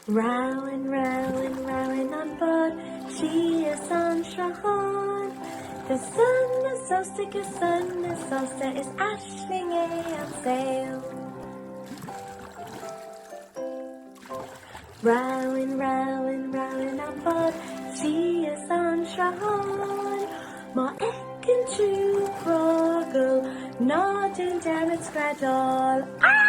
Rowing, rowing, rowing on board, she is on Strahan. The sun is so is ashling on sail. Rowing, rowing, rowing on board, she is on Strahan. Ma ekken to Krogel, nodding down at Scradle.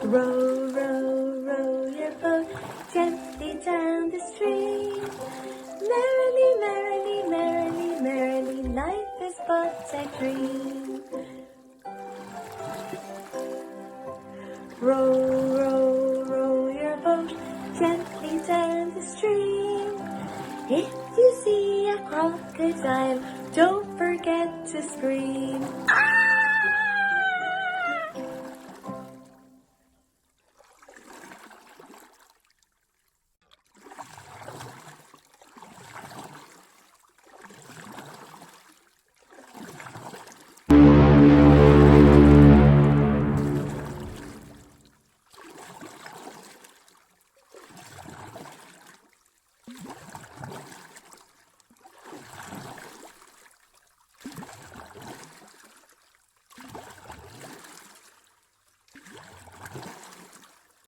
Row, row, row your boat gently down the stream. Merrily, merrily, merrily, merrily, life is but a dream. Row, row, row your boat gently down the stream. If you see a crocodile, don't forget to scream.